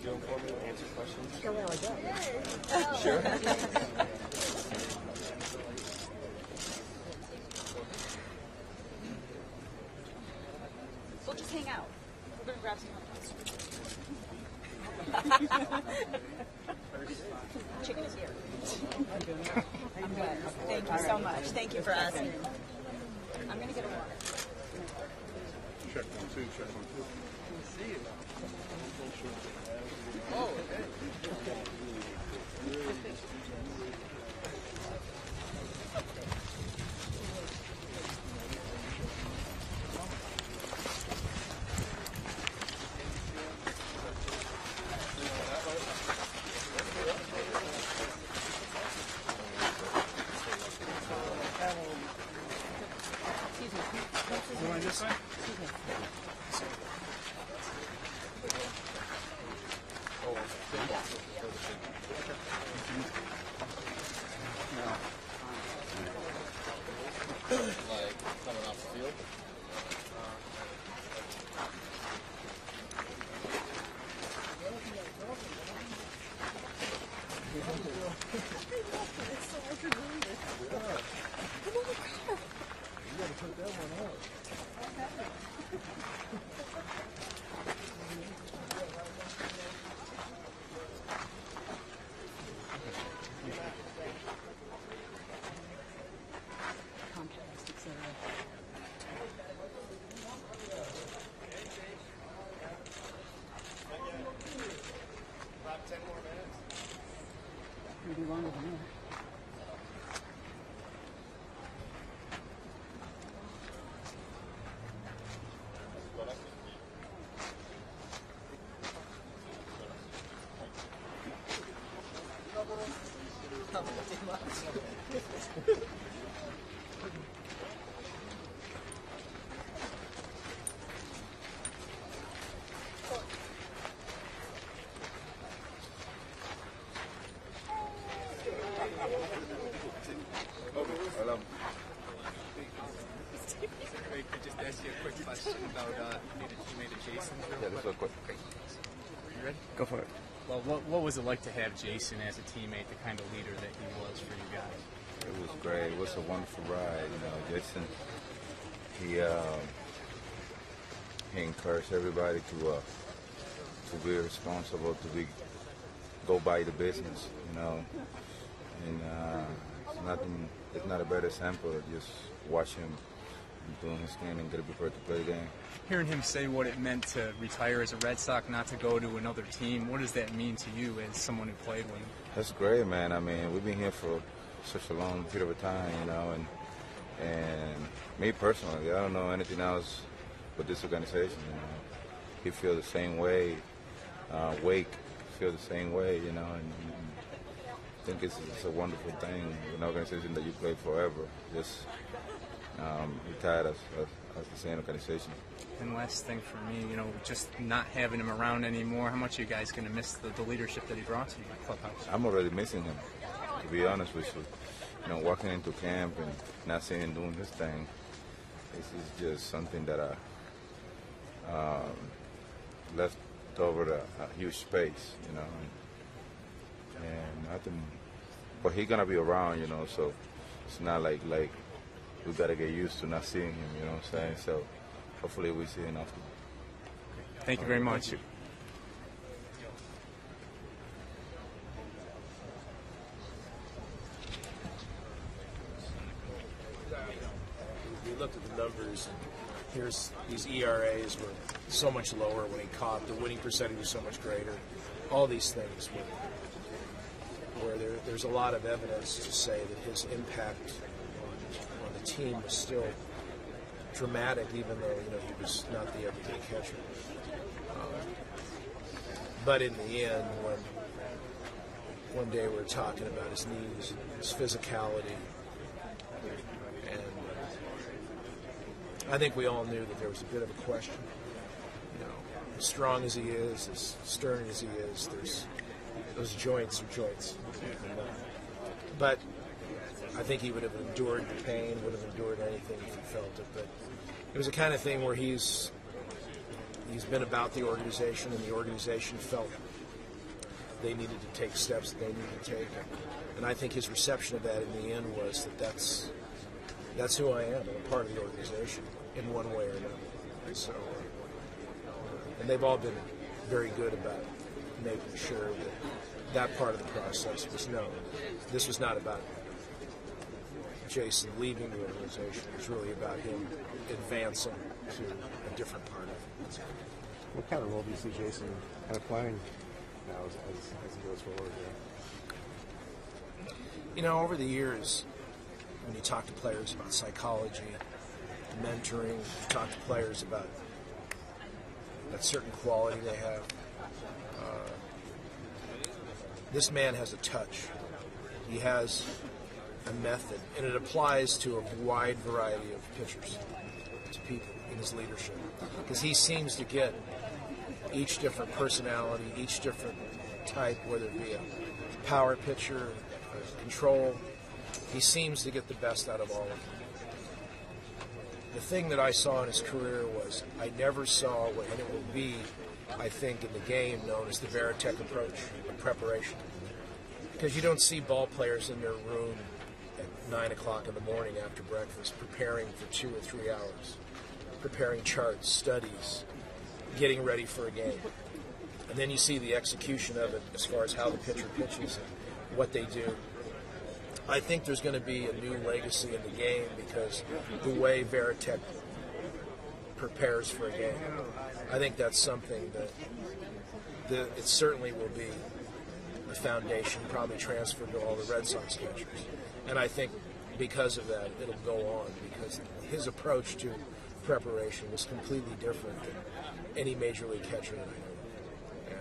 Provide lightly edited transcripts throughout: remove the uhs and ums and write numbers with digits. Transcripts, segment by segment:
do them for me, answer questions? Sure, well, I Sure. We'll just hang out. We're going to grab some hot dogs. Chicken is here. I'm good. Thank you so much. Thank you for asking. I'm going to get a water. Check 1, 2, check 1, 2. Oh, okay. Going this way? Like coming off the field? You gotta put that one up. About 10 more minutes. Maybe longer than that. Hello. Craig, could just ask you a quick question about being a teammate of Jason's real Yeah, this quick? is quick. You ready? Go for it. Well, what was it like to have Jason as a teammate, the kind of leader that he was for you guys? It was great. It was a wonderful ride. You know, Jason, he encouraged everybody to be responsible, go by the business. You know, and it's not a better example. Just watch him doing his thing and get prepared to play the game. Hearing him say what it meant to retire as a Red Sox, not to go to another team, what does that mean to you as someone who played with him? That's great, man. I mean, we've been here for such a long period of time, you know, and me personally, I don't know anything else with this organization. You know, he feels the same way. Wake feels the same way, you know, and I think it's a wonderful thing, an organization that you play forever. Just retired as the same organization. And last thing for me, you know, just not having him around anymore, how much are you guys going to miss the leadership that he brought to your clubhouse? I'm already missing him, to be honest with you. You know, walking into camp and not seeing him doing his thing, this is just something that I left over a huge space, you know. And I think, but he's gonna be around, you know. So it's not like we gotta get used to not seeing him, you know what I'm saying? So hopefully we see him often. Thank you very much. We looked at the numbers, and here's these ERAs were so much lower when he caught. The winning percentage was so much greater. All these things where there's a lot of evidence to say that his impact on the team was still dramatic, even though he was not the everyday catcher. But in the end, when one day we were talking about his knees, his physicality, and I think we all knew that there was a bit of a question. You know, as strong as he is, as stern as he is, those joints are joints. But I think he would have endured the pain, would have endured anything if he felt it. But it was the kind of thing where he's been about the organization, and the organization felt they needed to take steps that they needed to take. And I think his reception of that in the end was that's who I am. I'm a part of the organization in one way or another. And so, and they've all been very good about making sure that part of the process was known. This was not about Jason leaving the organization. It was really about him advancing to a different part of it. What kind of role do you see Jason kind of playing now as he goes forward here? You know, over the years, when you talk to players about psychology, mentoring, you talk to players about that certain quality they have, this man has a touch. He has a method, and it applies to a wide variety of pitchers, to people in his leadership. Because he seems to get each different personality, each different type, whether it be a power pitcher, control, he seems to get the best out of all of them. The thing that I saw in his career was I never saw what, and it will be, I think, in the game known as the Varitek approach of preparation. Because you don't see ball players in their room at 9 o'clock in the morning after breakfast preparing for 2 or 3 hours, preparing charts, studies, getting ready for a game. And then you see the execution of it as far as how the pitcher pitches and what they do. I think there's going to be a new legacy in the game because the way Varitek prepares for a game. I think that's something that it certainly will be the foundation, probably transferred to all the Red Sox catchers. And I think because of that, it'll go on because his approach to preparation was completely different than any major league catcher that I know.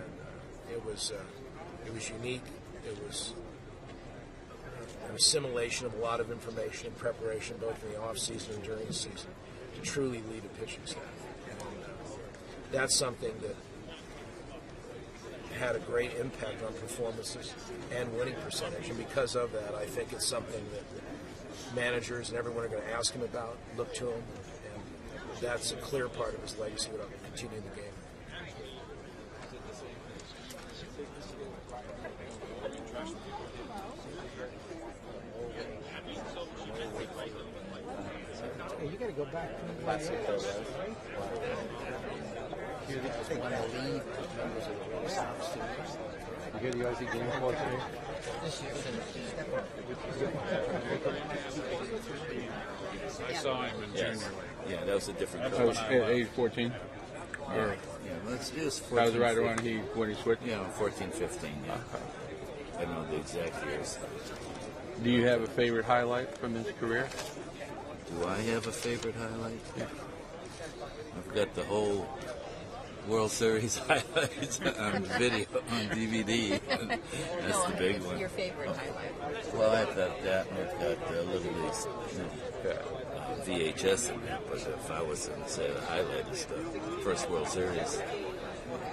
And it was unique. It was an assimilation of a lot of information and preparation, both in the off season and during the season, to truly lead a pitching staff. And that's something that had a great impact on performances and winning percentage. And because of that, I think it's something that managers and everyone are going to ask him about, look to him, and that's a clear part of his legacy that will continue in the game. Hey, you got to go back to the right? You want to leave members of the Red Sox too. You hear the Aussie game report today? I saw him in January. Yeah, that was a different That was coach. at age 14? Or, Yeah, it was 14, that was right around when he switched? Yeah, 14, 15, yeah. I don't know the exact years. Do you have a favorite highlight from his career? Do I have a favorite highlight? Yeah. I've got the whole World Series highlights on video, on DVD. That's the big one. Your favorite highlight? Well, I've got that, and I've got Little League's VHS in there. But if I was to say the highlight is the first World Series,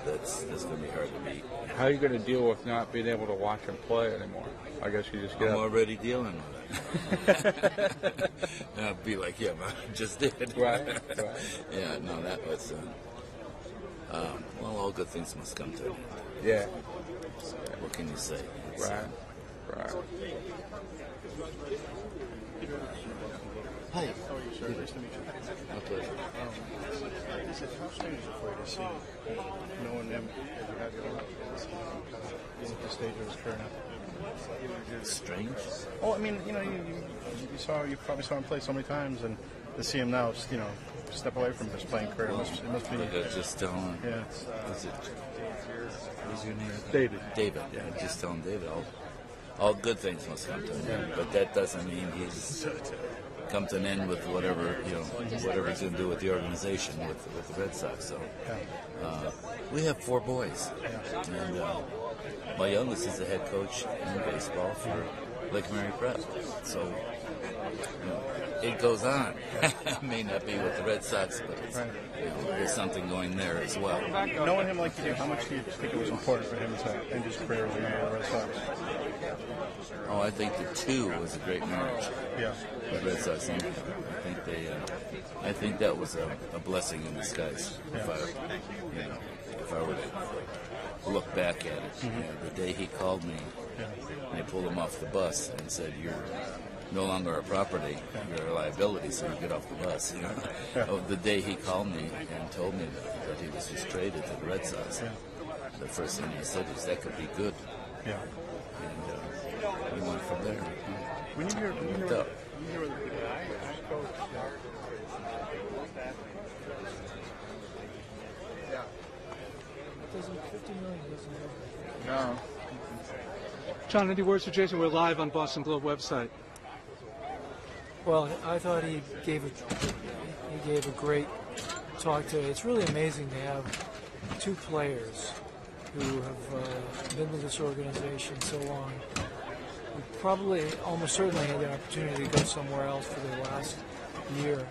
that's going to be hard to beat. How are you going to deal with not being able to watch him play anymore? I guess you just get I'm up. already dealing with it. And I'll be like, yeah, man, I just did. Right. Yeah, no, that was, well, all good things must come to an end. Yeah. What can you say? It's, Right. Hi. How are you, sir? Nice to meet you. My pleasure. How strange is it for you to see knowing him as you have your own at the stage of his career now? Strange? Oh, I mean, you probably saw him play so many times, and to see him now, just, step away from his playing career, it must be. Like I was just telling. Yeah. Is it? What's your name? David. David. Yeah, I'm just telling David. All good things must come to an end, but that doesn't mean he's come to an end with whatever whatever he's going to do with the organization with the Red Sox. So we have 4 boys, and my youngest is the head coach in baseball for Lake Mary Prep. So it goes on. It may not be with the Red Sox, but it's, there's something going there as well. Knowing him like you do, how much do you think it was important for him to end his career with the Red Sox? Oh, I think the 2 was a great marriage. Yeah. The Red Sox and I think that was a blessing in disguise. If I were to look back at it. You know, the day he called me, and I pulled him off the bus and said, "You're no longer a property, you're a liability, so you get off the bus." You know, the day he called me and told me that he was just traded to the Red Sox, the first thing he said was, "That could be good." Yeah. And we went from there. When you hear No. John, any words for Jason? We're live on Boston Globe website. Well, I thought he gave a great talk today. It's really amazing to have two players who have been with this organization so long. Who probably, almost certainly, had the opportunity to go somewhere else for their last year,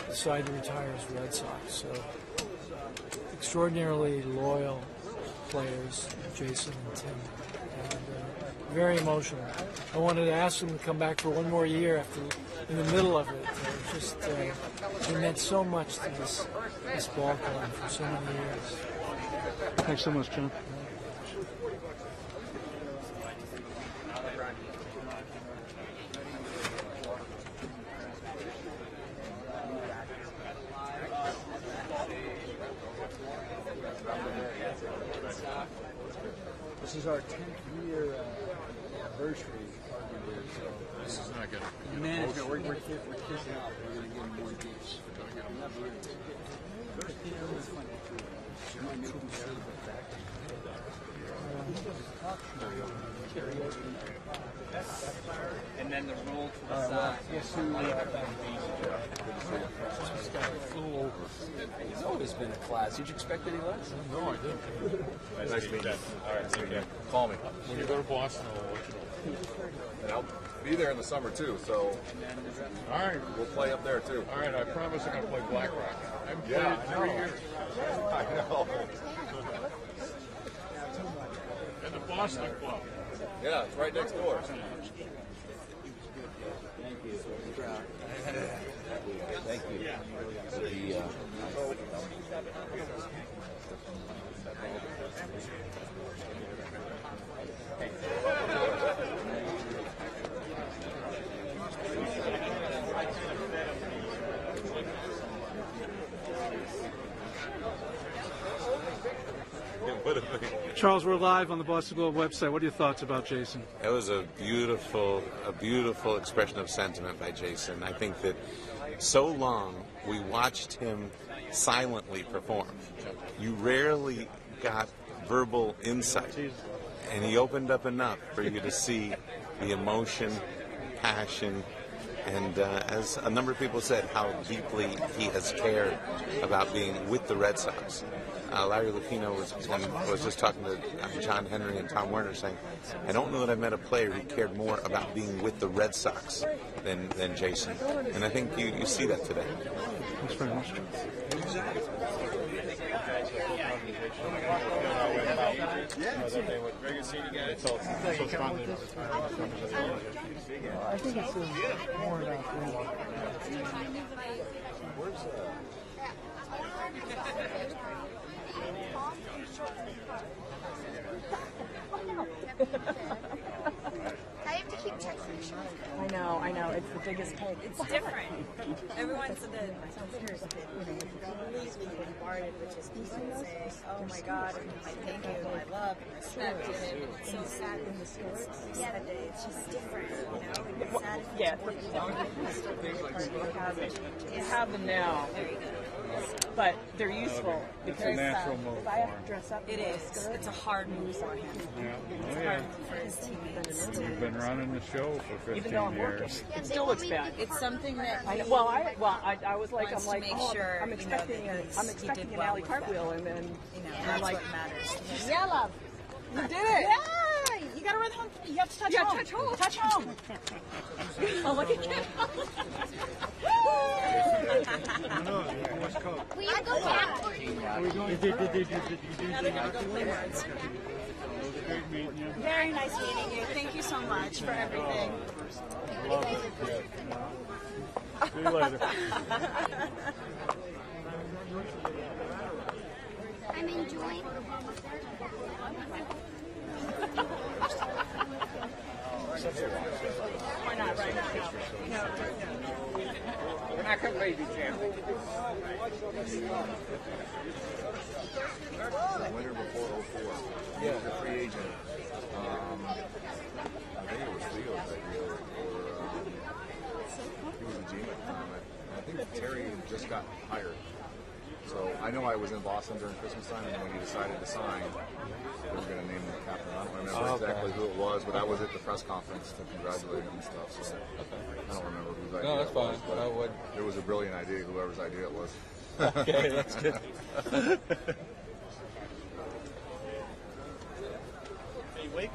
decide to retire as Red Sox. So, extraordinarily loyal players, Jason and Tim, and very emotional. I wanted to ask them to come back for one more year in the middle of it. Just it meant so much to this ball club for so many years. Thanks so much, John. This is our 10th year anniversary. So This is not good. management, we're kissing up. We're going to give them more gifts. And then the roll to the side. Guess who flew over? He's always been a class. Did you expect any less? No, I didn't. Nice to meet you. All right, see you again. Call me. When you go to Boston, I'll let you know. And I'll be there in the summer too, so All right. we'll play up there too. All right, I promise I'm going to play Black Rock. I haven't played Yeah, in I 3 know. years. I know. At the Boston Club. Yeah, it's right next door. Thank you. Charles, we're live on the Boston Globe website. What are your thoughts about Jason? That was a beautiful expression of sentiment by Jason. I think that so long we watched him silently perform. You rarely got verbal insight, and he opened up enough for you to see the emotion, passion, and as a number of people said, how deeply he has cared about being with the Red Sox. Larry Lupino was just talking to John Henry and Tom Werner, saying, I don't know that I've met a player who cared more about being with the Red Sox than Jason. And I think you see that today. Thanks very much. Very good seeing you guys. So it's fun. I think it's more about I have to keep checking the show. I know. It's the biggest pain. It's different. Everyone's completely bombarded with just people saying, "Oh my God," and I thank you, and I love and respect it. And it's so sad when the stories sad day. It's just different, you know. It's sad. Yeah. You have them now. There you go. But they're useful It's a natural move if I have to dress up, it is. It's a hard move for him. It's hard for his teammates. We've been running the show for 15 years. It still looks bad. It's something that I was like, wants to make sure, I'm expecting an alley cartwheel, and then that's what matters. yeah, love, you did it. Yeah, you gotta run home. You have to touch home. Touch home. Oh, look at Kim. Will you go back to it? Now they're gonna go play words. Very nice meeting you. Thank you so much for everything. See you later. I'm enjoying We're not right now. We're not going to leave you, Jim. The winter before 04. He was a free agent. I think it was Leo's idea, or he was a GM at the time. I think Terry just got hired. So I know I was in Boston during Christmas time, and when he decided to sign, they were going to name him the captain. I don't remember exactly who it was, but I was at the press conference to congratulate him and stuff. So I don't remember whose idea No, that's it was. fine. But I would. It was a brilliant idea, whoever's idea it was. Okay, that's good. Are you awake?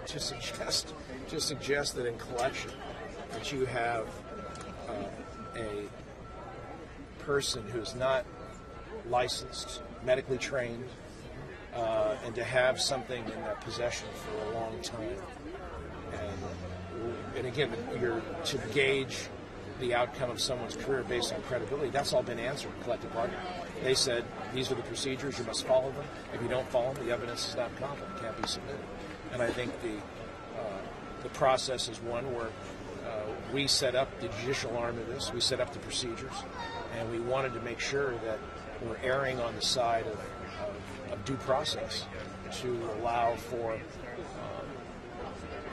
To suggest that in collection that you have a person who's not licensed, medically trained, and to have something in that possession for a long time, and again, you're to gauge the outcome of someone's career based on credibility. That's all been answered in collective bargaining. They said these are the procedures, you must follow them. If you don't follow them, the evidence is not competent, can't be submitted. And I think the process is one where we set up the judicial arm of this, we set up the procedures, and we wanted to make sure that we're erring on the side of due process to allow for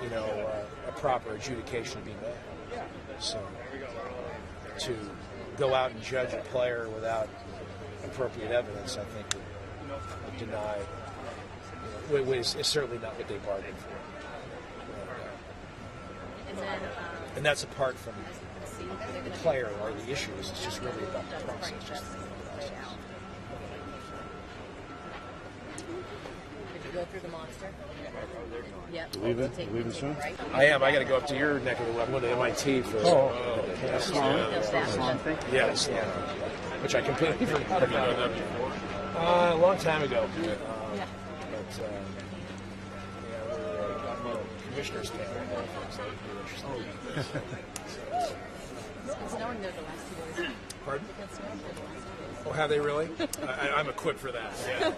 a proper adjudication to be made. So to go out and judge a player without appropriate evidence, I think would deny. Is certainly not what they bargained for. And that's apart from the player or the issues. It's just really about the process. Did you go through the monster? Yep. Leaving soon? I am. I got to go up to your neck of the woods. I'm going to MIT for Yeah, Sloan. Which I completely forgot about. A long time ago. But commissioners came. It's snowing there the last 2 days. Pardon? Oh, have they really? I'm equipped for that. Yeah.